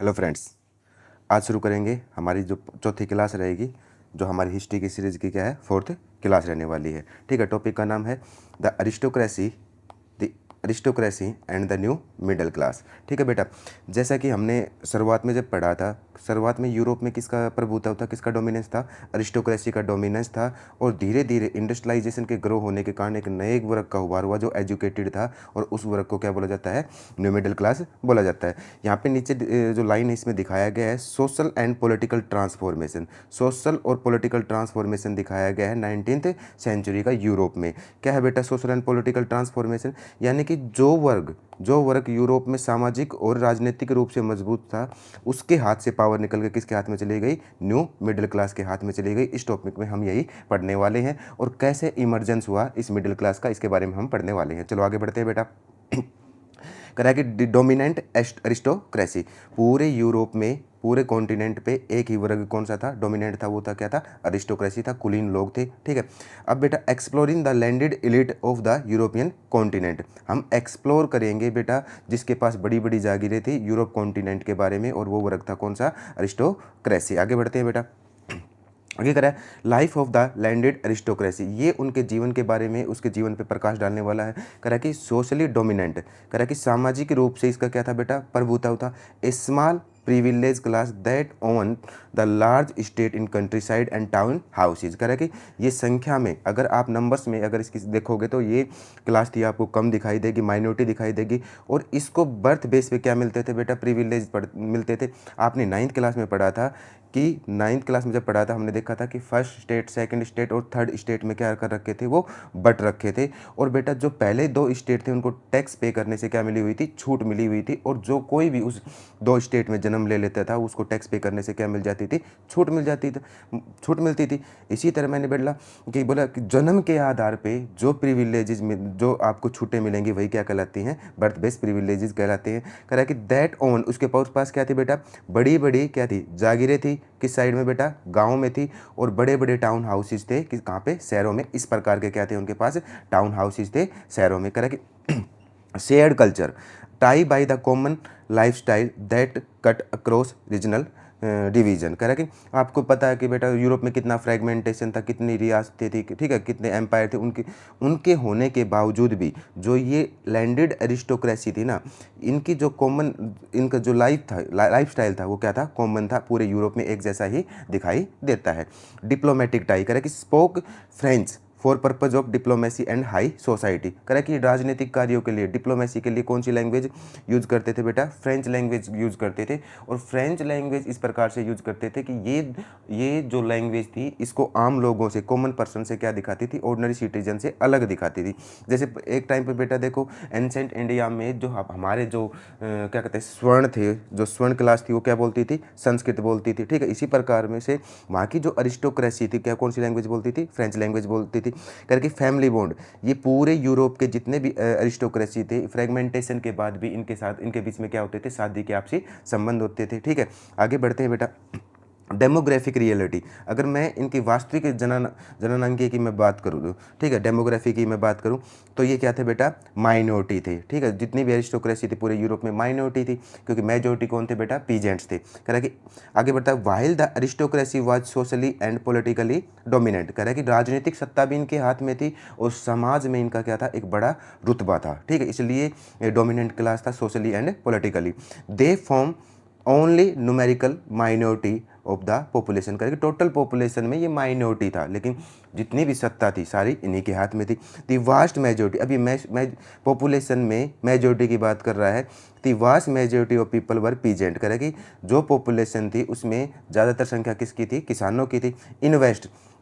Hello friends, आज शुरू करेंगे हमारी जो चौथी क्लास रहेगी, जो हमारी हिस्ट्री की सीरीज़ की क्या है, फोर्थ क्लास रहने वाली है। ठीक है, टॉपिक का नाम है the aristocracy and the new middle class. ठीक है बेटा, जैसा कि हमने शुरुआत में जब पढ़ा था, शुरुआत में यूरोप में किसका प्रभुत्व था, किसका डोमिनेंस था, अरिस्टोक्रेसी का डोमिनेंस था। और धीरे धीरे इंडस्ट्रियलाइजेशन के ग्रो होने के कारण एक नए वर्ग का उभार हुआ जो एजुकेटेड था, और उस वर्ग को क्या बोला जाता है, न्यू मिडिल क्लास बोला जाता है। यहाँ पे नीचे जो लाइन है इसमें दिखाया गया है social and political transformation. Social और पॉलिटिकल ट्रांसफॉर्मेशन दिखाया गया है 19th सेंचुरी का यूरोप में। क्या है बेटा सोशल एंड पॉलिटिकल ट्रांसफॉर्मेशन, यानी कि जो वर्ग यूरोप में सामाजिक और राजनीतिक रूप से मजबूत था, उसके हाथ से पावर निकल के किसके हाथ में चली गई, न्यू मिडिल क्लास के हाथ में चली गई। इस टॉपिक में हम यही पढ़ने वाले हैं, और कैसे इमर्जेंस हुआ इस मिडिल क्लास का, इसके बारे में हम पढ़ने वाले हैं। चलो आगे बढ़ते हैं बेटा। कह रहा है कि डोमिनेंट अरिस्टोक्रेसी, पूरे यूरोप में, पूरे कॉन्टिनेंट पे एक ही वर्ग कौन सा था, डोमिनेंट था, वो था क्या था, अरिस्टोक्रेसी था, कुलीन लोग थे। ठीक है, अब बेटा exploring the landed elite of the European continent, हम एक्सप्लोर करेंगे बेटा जिसके पास बड़ी बड़ी जागीरें थी यूरोप कॉन्टिनेंट के बारे में, और वो वर्ग था कौन सा, अरिस्टोक्रेसी। आगे बढ़ते हैं बेटा। आगे करा है life of the landed aristocracy, ये उनके जीवन के बारे में, उसके जीवन पे प्रकाश डालने वाला है। करा कि सोशली डोमिनेंट, करा कि सामाजिक रूप से इसका क्या था बेटा, प्रभुत्व था। A small privilege class that own the large state in countryside and town houses, कह रहा कि ये संख्या में, अगर आप नंबर्स में अगर इसकी देखोगे तो ये क्लास थी आपको कम दिखाई देगी, माइनॉरिटी दिखाई देगी। और इसको बर्थ बेस पे क्या मिलते थे बेटा, प्रिविलेज मिलते थे। आपने 9th क्लास में पढ़ा था कि 9th क्लास में जब पढ़ा था हमने देखा था कि फर्स्ट स्टेट, सेकंड स्टेट और थर्ड स्टेट में क्या कर रखे थे, वो बट रखे थे। और बेटा जो पहले 2 स्टेट थे उनको टैक्स पे करने से क्या मिली हुई थी, छूट मिली हुई थी। और जो कोई भी उस 2 स्टेट में जन्म ले लेता था उसको टैक्स पे करने से क्या मिल जाती थी, छूट मिलती थी। इसी तरह मैंने बोला कि जन्म के आधार पे जो प्रिविलेजेस में जो आपको छूटें मिलेंगी वही क्या कहलाती हैं, बर्थ बेस्ड प्रिविलेजेस कहलाते हैं। कह रहा है कि दैट ओन, उसके पास क्या थी बेटा, बड़ी बड़ी क्या थी, जागीरें थी। किस साइड में बेटा, गांव में थी। और बड़े बड़े टाउन हाउसेज थे कि कहाँ पे, शहरों में। इस प्रकार के क्या थे उनके पास, टाउन हाउसेज थे शहरों में। कह रहा कि shared culture tie by the common lifestyle that cut across regional division. कह रहा कि आपको पता है कि बेटा यूरोप में कितना फ्रेगमेंटेशन था, कितनी रियासतें थी, ठीक है, कितने एम्पायर थे। उनके होने के बावजूद भी जो ये लैंडेड अरिस्टोक्रेसी थी ना, इनकी जो कॉमन, इनका जो लाइफ स्टाइल था वो क्या था, कॉमन था, पूरे यूरोप में एक जैसा ही दिखाई देता है। डिप्लोमेटिक टाई, कह रहा कि spoke French for purpose of diplomacy and high society. कह रहा कि राजनीतिक कार्यों के लिए, डिप्लोमेसी के लिए कौन सी लैंग्वेज यूज करते थे बेटा, फ्रेंच लैंग्वेज यूज करते थे। और फ्रेंच लैंग्वेज इस प्रकार से यूज करते थे कि ये जो लैंग्वेज थी इसको आम लोगों से, कॉमन पर्सन से क्या दिखाती थी, ऑर्डिनरी सिटीजन से अलग दिखाती थी। जैसे एक टाइम पे बेटा देखो, एंशेंट इंडिया में जो हमारे जो क्या कहते हैं स्वर्ण थे, जो स्वर्ण क्लास थी वो क्या बोलती थी, संस्कृत बोलती थी। ठीक है, इसी प्रकार में से वहाँ की जो अरिस्टोक्रेसी थी क्या, कौन सी लैंग्वेज बोलती थी, फ्रेंच लैंग्वेज बोलती थी। करके फैमिली बॉन्ड, ये पूरे यूरोप के जितने भी अरिस्टोक्रेसी थे, फ्रेगमेंटेशन के बाद भी इनके साथ, इनके बीच में क्या होते थे, शादी के आपसी संबंध होते थे। ठीक है, आगे बढ़ते हैं बेटा। डेमोग्राफिक रियलिटी, अगर मैं इनकी वास्तविक जननांकीय की मैं बात करूँ, ठीक है, डेमोग्राफी की मैं बात करूँ, तो ये क्या थे बेटा, माइनॉरिटी थे। ठीक है, जितनी भी अरिस्टोक्रेसी थी पूरे यूरोप में माइनॉरिटी थी, क्योंकि मेजोरिटी कौन थे बेटा, पीजेंट्स थे। कह रहा है कि आगे बढ़ता है, while the aristocracy was socially and politically dominant, कह रहा है कि राजनीतिक सत्ता भी इनके हाथ में थी और समाज में इनका क्या था, एक बड़ा रुतबा था। ठीक है, इसलिए डोमिनेंट क्लास था socially and politically. They form only numerical minority of the population, करके टोटल पॉपुलेशन में ये माइनॉरिटी था, लेकिन जितनी भी सत्ता थी सारी इन्हीं के हाथ में थी। दी वास्ट मेजोरिटी, अभी मैं पॉपुलेशन में मेजोरिटी की बात कर रहा है, the vast majority of people were peasant, करे कि जो पॉपुलेशन थी उसमें ज़्यादातर संख्या किसकी थी, किसानों की थी। In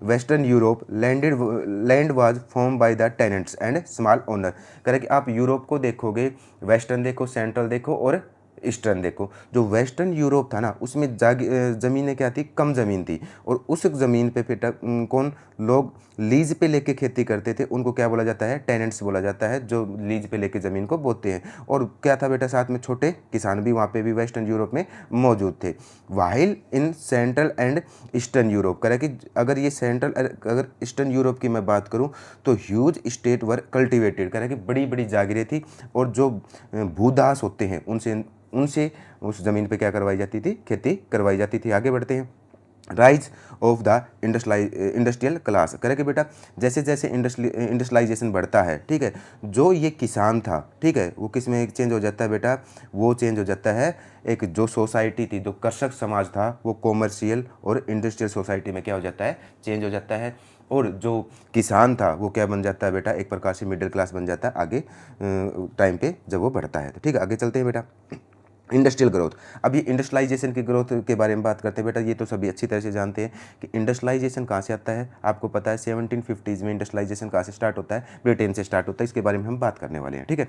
western Europe land was form by the tenants and small owner, करे कि आप यूरोप को देखोगे, वेस्टर्न देखो, सेंट्रल देखो और ईस्टर्न देखो। जो वेस्टर्न यूरोप था ना उसमें ज़मीनें क्या थी, कम ज़मीन थी, और उस ज़मीन पे फिर कौन लोग लीज पे लेके खेती करते थे उनको क्या बोला जाता है, टेनेंट्स बोला जाता है, जो लीज पे लेके ज़मीन को बोते हैं। और क्या था बेटा, साथ में छोटे किसान भी वहाँ पे भी वेस्टर्न यूरोप में मौजूद थे। While in central and eastern Europe, कह कि अगर ईस्टर्न यूरोप की मैं बात करूँ तो ह्यूज स्टेट वर कल्टिवेटेड, कह कि बड़ी बड़ी जागीरें थी, और जो भूदास होते हैं उनसे उनसे उस ज़मीन पे क्या करवाई जाती थी, खेती करवाई जाती थी। आगे बढ़ते हैं। Rise of the industrial class, करें कि बेटा जैसे जैसे इंडस्ट्रियलाइजेशन बढ़ता है, ठीक है, जो ये किसान था, ठीक है, वो किस में चेंज हो जाता है बेटा, वो चेंज हो जाता है एक जो सोसाइटी थी, जो कृषक समाज था, वो कॉमर्शियल और इंडस्ट्रियल सोसाइटी में क्या हो जाता है, चेंज हो जाता है। और जो किसान था वो क्या बन जाता है बेटा, एक प्रकार से मिडिल क्लास बन जाता है आगे टाइम पे जब वो बढ़ता है। तो ठीक है, आगे चलते हैं बेटा। इंडस्ट्रियल ग्रोथ, अब ये इंडस्ट्रियलाइजेशन की ग्रोथ के बारे में बात करते हैं बेटा। ये तो सभी अच्छी तरह से जानते हैं कि इंडस्ट्रियलाइजेशन कहाँ से आता है। आपको पता है 1750s में इंडस्ट्रियलाइजेशन कहाँ से स्टार्ट होता है, ब्रिटेन से स्टार्ट होता है। इसके बारे में हम बात करने वाले हैं, ठीक है।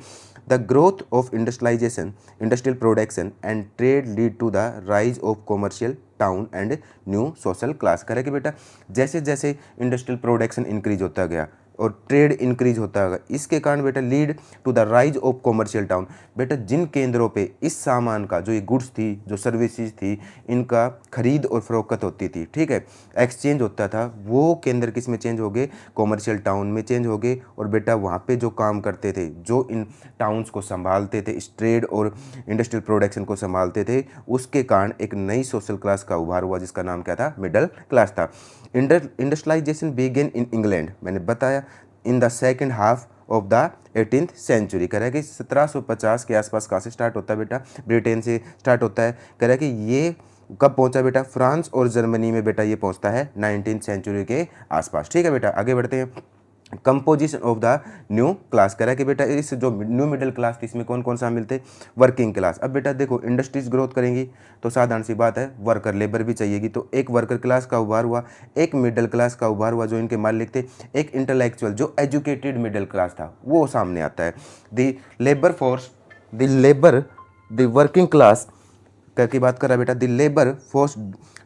The growth of industrialization, industrial production and trade lead to the rise of commercial town and new social class, करें कि बेटा जैसे जैसे इंडस्ट्रियल प्रोडक्शन इंक्रीज होता गया और ट्रेड इंक्रीज होता है, इसके कारण बेटा lead to the rise of commercial town, बेटा जिन केंद्रों पे इस सामान का, जो ये गुड्स थी, जो सर्विसेज थी, इनका खरीद और फरोख्त होती थी, ठीक है, एक्सचेंज होता था, वो केंद्र किस में चेंज हो गए, कॉमर्शियल टाउन में चेंज हो गए। और बेटा वहाँ पे जो काम करते थे, जो इन टाउन्स को संभालते थे, इस ट्रेड और इंडस्ट्रियल प्रोडक्शन को संभालते थे, उसके कारण एक नई सोशल क्लास का उभार हुआ, जिसका नाम क्या था, मिडल क्लास था। इंडस्ट्रियलाइजेशन बिगेन इन इंग्लैंड, मैंने बताया, in the second half of the 18th century, कह रहा है कि 1750 के आसपास कहाँ से स्टार्ट होता है बेटा, ब्रिटेन से स्टार्ट होता है। कह रहा है कि ये कब पहुंचा बेटा, फ्रांस और जर्मनी में बेटा ये पहुंचता है 19th सेंचुरी के आसपास, ठीक है बेटा। आगे बढ़ते हैं। Composition of the new class, कह रहा है कि बेटा इस जो न्यू मिडिल क्लास थी, इसमें कौन कौन सा मिलते, वर्किंग क्लास। अब बेटा देखो, इंडस्ट्रीज ग्रोथ करेंगी तो साधारण सी बात है, वर्कर लेबर भी चाहिएगी, तो एक वर्कर क्लास का उभार हुआ, एक मिडिल क्लास का उभार हुआ जो इनके मालिक थे, एक इंटेलेक्चुअल जो एजुकेटेड मिडिल क्लास था वो सामने आता है। The labour force, the working class की बात कर रहा है बेटा, the labour force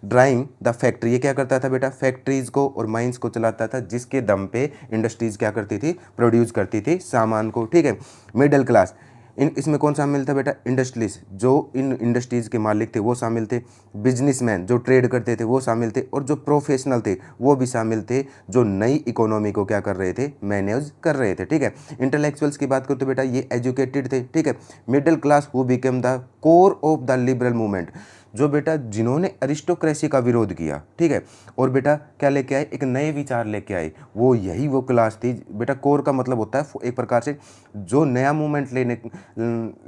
drawing the factory, ये क्या करता था बेटा, फैक्ट्रीज को और माइंस को चलाता था, जिसके दम पे इंडस्ट्रीज क्या करती थी, प्रोड्यूस करती थी सामान को, ठीक है। मिडिल क्लास, इसमें कौन शामिल था बेटा, इंडस्ट्रीज, जो इन इंडस्ट्रीज के मालिक थे वो शामिल थे, बिजनेसमैन जो ट्रेड करते थे वो शामिल थे, और जो प्रोफेशनल थे वो भी शामिल थे, जो नई इकोनॉमी को क्या कर रहे थे, मैनेज कर रहे थे, ठीक है। इंटेलेक्चुअल्स की बात करो तो बेटा ये एजुकेटेड थे, ठीक है। Middle class who became the core of the liberal movement, जो बेटा जिन्होंने अरिस्टोक्रेसी का विरोध किया, ठीक है, और बेटा क्या लेके आए, एक नए विचार लेके आए, वो यही वो क्लास थी बेटा। कोर का मतलब होता है एक प्रकार से जो नया मूवमेंट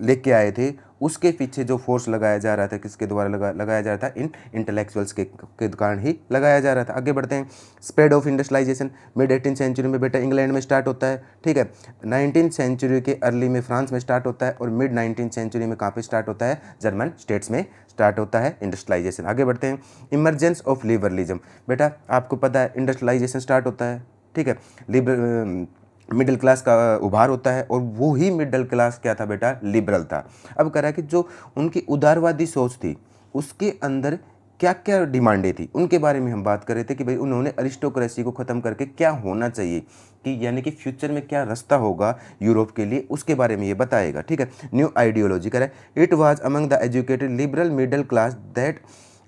लेके आए थे, उसके पीछे जो फोर्स लगाया जा रहा था, किसके द्वारा लगाया जा रहा था, इन इंटेलेक्चुअल्स के कारण ही लगाया जा रहा था। आगे बढ़ते हैं। Spread of industrialization, mid 18th century में बेटा इंग्लैंड में स्टार्ट होता है, ठीक है। 19th सेंचुरी के अर्ली में फ्रांस में स्टार्ट होता है, और मिड 19th सेंचुरी में कहाँ पे स्टार्ट होता है, जर्मन स्टेट्स में स्टार्ट होता है इंडस्ट्रियलाइजेशन। आगे बढ़ते हैं। इमरजेंस ऑफ लिबरलिज्म, बेटा आपको पता है इंडस्ट्रियलाइजेशन स्टार्ट होता है, ठीक है, मिडिल क्लास का उभार होता है, और वो ही मिडिल क्लास क्या था बेटा, लिबरल था। अब कह रहा है कि जो उनकी उदारवादी सोच थी, उसके अंदर क्या क्या डिमांडें थी, उनके बारे में हम बात कर रहे थे कि भाई उन्होंने अरिस्टोक्रेसी को ख़त्म करके क्या होना चाहिए, कि यानी कि फ्यूचर में क्या रास्ता होगा यूरोप के लिए, उसके बारे में ये बताएगा, ठीक है। न्यू आइडियोलॉजी कह रहा है, it was among the educated liberal middle class that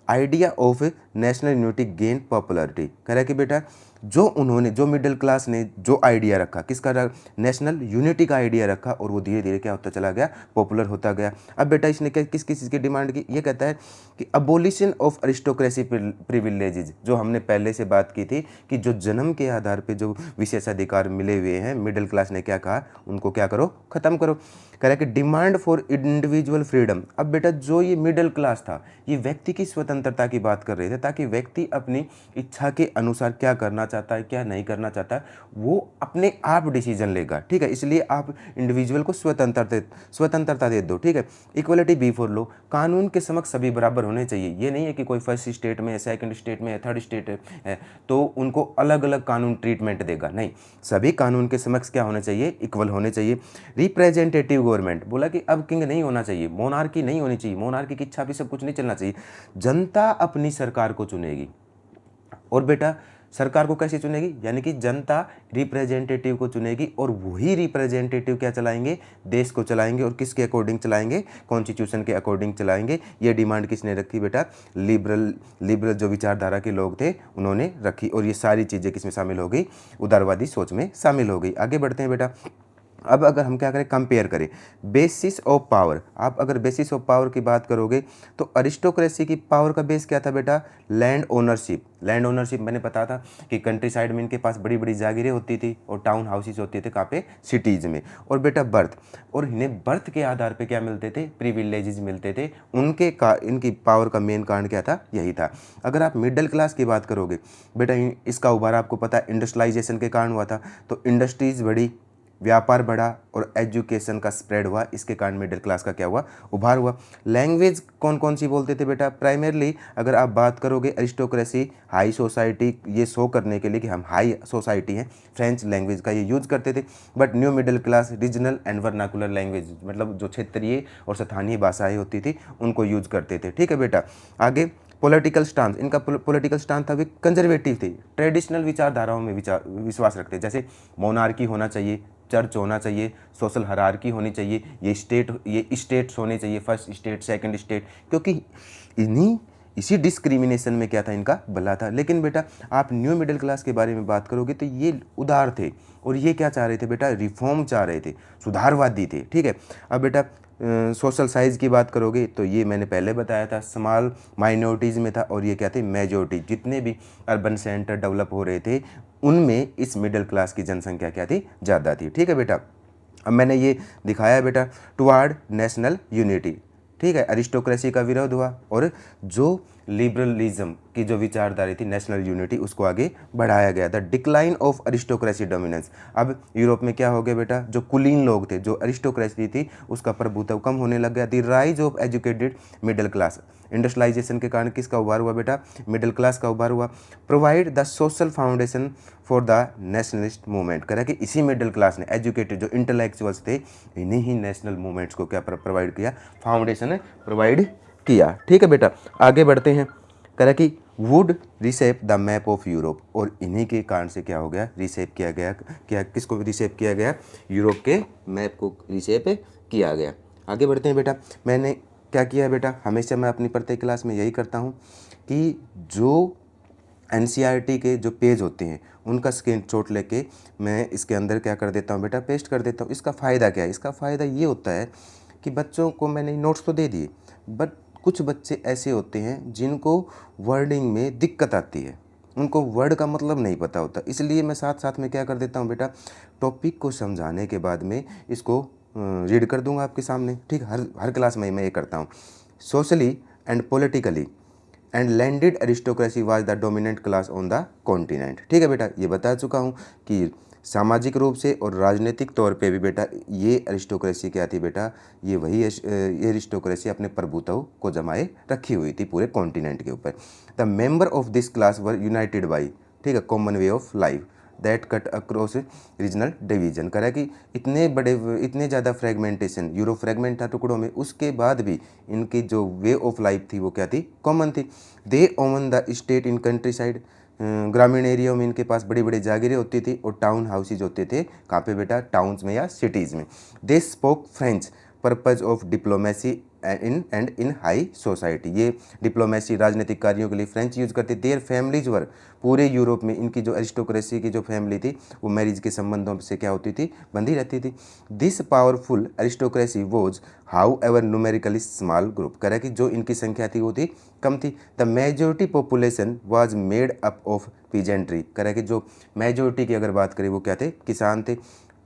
idea of national unity gain popularity, कह रहा है कि बेटा जो उन्होंने, जो मिडिल क्लास ने जो आइडिया रखा, किसका, नेशनल यूनिटी का आइडिया रखा, और वो धीरे धीरे क्या होता चला गया, पॉपुलर होता गया। अब बेटा इसने किस किस चीज़ की डिमांड की, ये कहता है कि अबोलिशन ऑफ अरिस्टोक्रेसी प्रिविलेजेज, जो हमने पहले से बात की थी कि जो जन्म के आधार पर जो विशेषाधिकार मिले हुए हैं, मिडिल क्लास ने क्या कहा, उनको क्या करो, ख़त्म करो। कह रहा है कि डिमांड फॉर इंडिविजुअल फ्रीडम, अब बेटा जो ये मिडिल क्लास था, ये व्यक्ति की स्वतंत्रता की बात कर रहे थे, ताकि व्यक्ति अपनी इच्छा के अनुसार क्या करना चाहता है, क्या नहीं करना चाहता है, वो अपने आप डिसीजन लेगा, ठीक है। इसलिए आप इंडिविजुअल को स्वतंत्रता दे दो, ठीक है। इक्वलिटी बिफोर लॉ, कानून के समक्ष सभी बराबर होने चाहिए। ये नहीं है कि कोई फर्स्ट स्टेट में है, सेकंड स्टेट में है, थर्ड स्टेट है तो उनको अलग अलग कानून ट्रीटमेंट देगा, नहीं, सभी कानून के समक्ष क्या होने चाहिए, इक्वल होने चाहिए। रिप्रेजेंटेटिव गवर्नमेंट, बोला कि अब किंग नहीं होना चाहिए, मोनार्की नहीं होनी चाहिए, मोनार्की की इच्छा भी सब कुछ नहीं चलना चाहिए, जनता अपनी सरकार को चुनेगी। और बेटा सरकार को कैसे चुनेगी, यानी कि जनता रिप्रेजेंटेटिव को चुनेगी, और वही रिप्रेजेंटेटिव क्या चलाएंगे, देश को चलाएंगे, और किसके अकॉर्डिंग चलाएंगे, कॉन्स्टिट्यूशन के अकॉर्डिंग चलाएंगे। ये डिमांड किसने रखी बेटा, लिबरल जो विचारधारा के लोग थे उन्होंने रखी, और ये सारी चीज़ें किसमें शामिल हो गई, उदारवादी सोच में शामिल हो गई। आगे बढ़ते हैं बेटा। अब अगर हम क्या करें, कंपेयर करें बेसिस ऑफ पावर। आप अगर बेसिस ऑफ पावर की बात करोगे तो अरिस्टोक्रेसी की पावर का बेस क्या था बेटा, लैंड ओनरशिप। लैंड ओनरशिप मैंने बताया था कि कंट्री साइड में इनके पास बड़ी बड़ी जागीरें होती थी और टाउन हाउसेस होते थे कहाँ पे, सिटीज़ में। और बेटा बर्थ, और इन्हें बर्थ के आधार पे क्या मिलते थे, प्रिविलेजेस मिलते थे। उनके का इनकी पावर का मेन कारण क्या था, यही था। अगर आप मिडिल क्लास की बात करोगे बेटा, इसका उभार आपको पता है इंडस्ट्रियलाइजेशन के कारण हुआ था। तो इंडस्ट्रीज़ बढ़ी, व्यापार बढ़ा और एजुकेशन का स्प्रेड हुआ, इसके कारण मिडिल क्लास का क्या हुआ, उभार हुआ। लैंग्वेज कौन कौन सी बोलते थे बेटा, प्राइमरली अगर आप बात करोगे अरिस्टोक्रेसी हाई सोसाइटी, ये शो करने के लिए कि हम हाई सोसाइटी हैं, फ्रेंच लैंग्वेज का ये यूज़ करते थे। But new middle class regional and vernacular language, मतलब जो क्षेत्रीय और स्थानीय भाषाएँ होती थी उनको यूज़ करते थे। ठीक है बेटा, आगे पॉलिटिकल स्टांस, इनका पॉलिटिकल स्टांस था, वे कंजर्वेटिव थे, ट्रेडिशनल विचारधाराओं में विश्वास रखते, जैसे मोनार्की होना चाहिए, चर्च होना चाहिए, सोशल हायरार्की होनी चाहिए, ये स्टेट्स होने चाहिए, फर्स्ट स्टेट सेकंड स्टेट, क्योंकि इसी डिस्क्रिमिनेशन में क्या था, इनका भला था। लेकिन बेटा आप न्यू मिडिल क्लास के बारे में बात करोगे तो ये उदार थे और ये क्या चाह रहे थे बेटा, रिफॉर्म चाह रहे थे, सुधारवादी थे। ठीक है, अब बेटा सोशल साइज की बात करोगे तो ये मैंने पहले बताया था, स्मॉल माइनॉरिटीज़ में था और ये क्या थे, मेजॉरिटी। जितने भी अर्बन सेंटर डेवलप हो रहे थे उनमें इस मिडिल क्लास की जनसंख्या क्या थी, ज़्यादा थी। ठीक है बेटा, अब मैंने ये दिखाया है बेटा, टुवार्ड नेशनल यूनिटी। ठीक है, अरिस्टोक्रेसी का विरोध हुआ और जो लिबरलिज्म की जो विचारधारा थी, नेशनल यूनिटी, उसको आगे बढ़ाया गया। The decline of aristocracy dominance. अब यूरोप में क्या हो गया बेटा, जो कुलीन लोग थे, जो अरिस्टोक्रेसी थी, उसका प्रभुत्व कम होने लग गया। The rise of educated middle class. Industrialization के कारण किसका उभार हुआ बेटा, मिडिल क्लास का उभार हुआ। Provide the social foundation for the nationalist movement. कह रहा कि इसी मिडिल क्लास ने, एजुकेटेड जो इंटेलेक्चुअल्स थे, इन्हीं ही नेशनल मूवमेंट्स को क्या प्रोवाइड किया, फाउंडेशन प्रोवाइड किया। ठीक है बेटा, आगे बढ़ते हैं। कह रहा कि would रिसेप the map of Europe, और इन्हीं के कारण से क्या हो गया, रिसेप किया गया। क्या, किसको रिसेप किया गया, यूरोप के मैप को रिसेप किया गया। आगे बढ़ते हैं बेटा, मैंने क्या किया है बेटा, हमेशा मैं अपनी प्रत्येक क्लास में यही करता हूँ कि जो एनसीईआरटी के जो पेज होते हैं उनका स्क्रीनशॉट लेके मैं इसके अंदर क्या कर देता हूँ बेटा, पेस्ट कर देता हूँ। इसका फ़ायदा क्या है, इसका फ़ायदा ये होता है कि बच्चों को मैंने नोट्स तो दे दिए, बट कुछ बच्चे ऐसे होते हैं जिनको वर्डिंग में दिक्कत आती है, उनको वर्ड का मतलब नहीं पता होता, इसलिए मैं साथ साथ में क्या कर देता हूँ बेटा, टॉपिक को समझाने के बाद में इसको रीड कर दूंगा आपके सामने। ठीक, हर क्लास में मैं ये करता हूँ। Socially and politically and landed aristocracy was the dominant class on the continent. ठीक है बेटा, ये बता चुका हूँ कि सामाजिक रूप से और राजनीतिक तौर पे भी बेटा ये अरिस्टोक्रेसी क्या थी बेटा, ये अरिस्टोक्रेसी अपने प्रभुत्व को जमाए रखी हुई थी पूरे कॉन्टिनेंट के ऊपर। The member of this class were United by, ठीक है, common way of life that cut across regional division. कह रहा है कि इतने ज़्यादा फ्रेगमेंटेशन, यूरो फ्रेगमेंट था टुकड़ों में, उसके बाद भी इनकी जो वे ऑफ लाइफ थी वो क्या थी, कॉमन थी। They owned the state in countryside, ग्रामीण एरिया में इनके पास बड़ी बड़ी जागीरें होती थी और टाउन हाउसेज होते थे, कहाँ पे बेटा, टाउन्स में या सिटीज़ में। They spoke French purpose of diplomacy in high society. ये डिप्लोमेसी, राजनीतिक कार्यों के लिए फ्रेंच यूज़ करते। देयर फैमिलीज वर, पूरे यूरोप में इनकी जो अरिस्टोक्रेसी की जो फैमिली थी वो मैरिज के संबंधों से क्या होती थी, बंधी रहती थी। This powerful aristocracy was how ever numerically small group. कह रहा है कि जो इनकी संख्या थी वो थी, कम थी। The majority population was made up of peasantry. कह रहा है कि जो मेजोरिटी की अगर बात करें वो क्या थे, किसान थे।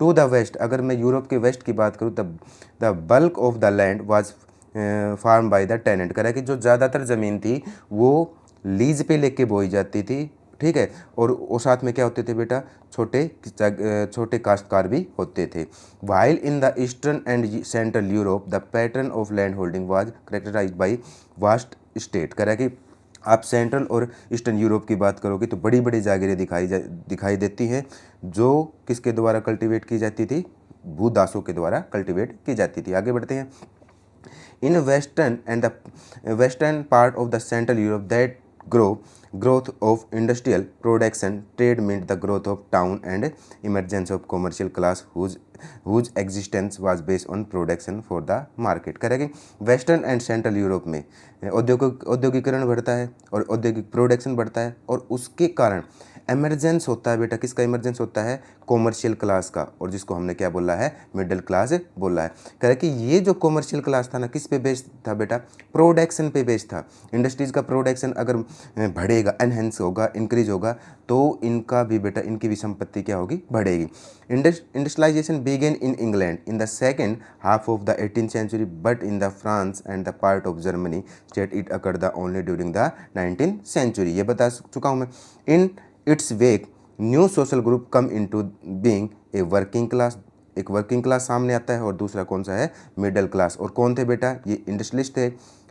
टू द वेस्ट, अगर मैं यूरोप के वेस्ट की बात करूँ तब the bulk of the land was farm by the tenant. कह रहा है कि जो ज़्यादातर ज़मीन थी वो लीज पे लेके बोई जाती थी। ठीक है, और वो साथ में क्या होते थे बेटा, छोटे काश्तकार भी होते थे। While in the eastern and central Europe the pattern of land holding was characterised by vast state. कह रहा है कि आप सेंट्रल और ईस्टर्न यूरोप की बात करोगे तो बड़ी बड़ी जागीरें दिखाई देती हैं, जो किसके द्वारा कल्टीवेट की जाती थी, भूदासों के द्वारा कल्टीवेट की जाती थी। आगे बढ़ते हैं। In western and the western part of the central Europe that grow growth of industrial production trade meant the growth of town and emergence of commercial class whose existence was based on production for the market। करेंगे western and central Europe में औद्योगिकरण बढ़ता है और औद्योगिक production बढ़ता है और उसके कारण एमरजेंस होता है बेटा, किसका इमरजेंस होता है, कॉमर्शियल क्लास का, और जिसको हमने क्या बोला है, मिडिल क्लास बोला है। कह रहे कि ये जो कॉमर्शियल क्लास था ना, किस पे बेस्ड था बेटा, प्रोडक्शन पे बेस्ड था। इंडस्ट्रीज़ का प्रोडक्शन अगर बढ़ेगा, एनहेंस होगा, इंक्रीज होगा, तो इनका भी बेटा, इनकी भी संपत्ति क्या होगी, बढ़ेगी। Industrialization began in England in the second half of the 18th century but in the France and the part of Germany state it occurred the only during the 19th century. ये बता चुका हूँ मैं। In its wake new social group come into being a working class, एक working class सामने आता है, और दूसरा कौन सा है, मिडिल क्लास। और कौन थे बेटा, ये इंडस्ट्रियलिस्ट थे,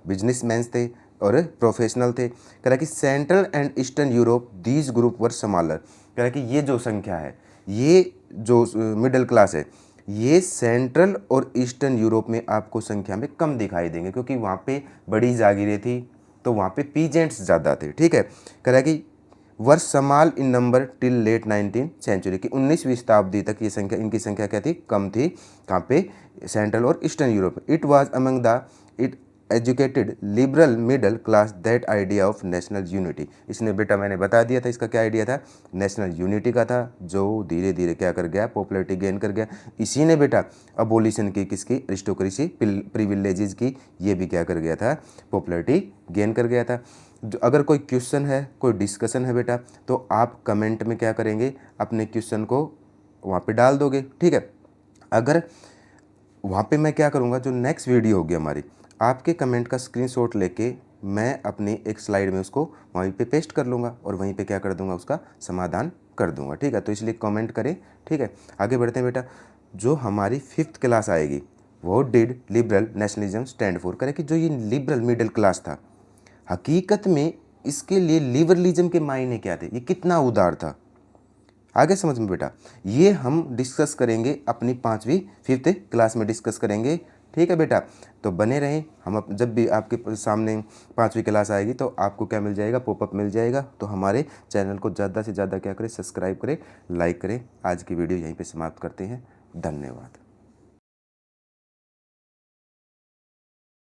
बिजनेसमैन थे और प्रोफेशनल थे। कह रहा कि central and eastern Europe these group were smaller. कह रहा कि ये जो संख्या है, ये जो मिडिल क्लास है, ये सेंट्रल और ईस्टर्न यूरोप में आपको संख्या में कम दिखाई देंगे, क्योंकि वहाँ पे बड़ी जागीरें थी, तो वहाँ पे पीजेंट्स ज़्यादा थे। ठीक है, कह रहा कि were small in number till late 19th century की 19वीं शताब्दी तक ये संख्या, इनकी संख्या क्या थी, कम थी। कहाँ पे, सेंट्रल और ईस्टर्न यूरोप में। It was among the it educated liberal middle class that idea of national unity. इसने बेटा, मैंने बता दिया था इसका क्या आइडिया था, नेशनल यूनिटी का था, जो धीरे धीरे क्या कर गया, पॉपुलरिटी गेन कर गया। इसी ने बेटा अबोलिशन की, किसकी, अरिस्टोक्रेसी प्रिविलेजेस की, ये भी क्या कर गया था, पॉपुलरिटी गेन कर गया था। जो अगर कोई क्वेश्चन है, कोई डिस्कशन है बेटा, तो आप कमेंट में क्या करेंगे, अपने क्वेश्चन को वहाँ पे डाल दोगे। ठीक है, अगर वहाँ पे मैं क्या करूँगा, जो नेक्स्ट वीडियो होगी हमारी, आपके कमेंट का स्क्रीनशॉट लेके मैं अपनी एक स्लाइड में उसको वहीं पे पेस्ट कर लूँगा और वहीं पे क्या कर दूँगा, उसका समाधान कर दूँगा। ठीक है, तो इसलिए कमेंट करें। ठीक है, आगे बढ़ते हैं बेटा। जो हमारी 5th क्लास आएगी, वो did liberal nationalism stand for. करें कि जो ये लिबरल मिडिल क्लास था, हकीकत में इसके लिए लिबरलिज्म के मायने क्या थे, ये कितना उदार था, आगे समझ में बेटा। ये हम डिस्कस करेंगे अपनी 5th क्लास में डिस्कस करेंगे। ठीक है बेटा, तो बने रहें। हम जब भी आपके सामने 5वीं क्लास आएगी तो आपको क्या मिल जाएगा, पॉपअप मिल जाएगा। तो हमारे चैनल को ज़्यादा से ज़्यादा क्या करें, सब्सक्राइब करें, लाइक करें। आज की वीडियो यहीं पे समाप्त करते हैं। धन्यवाद।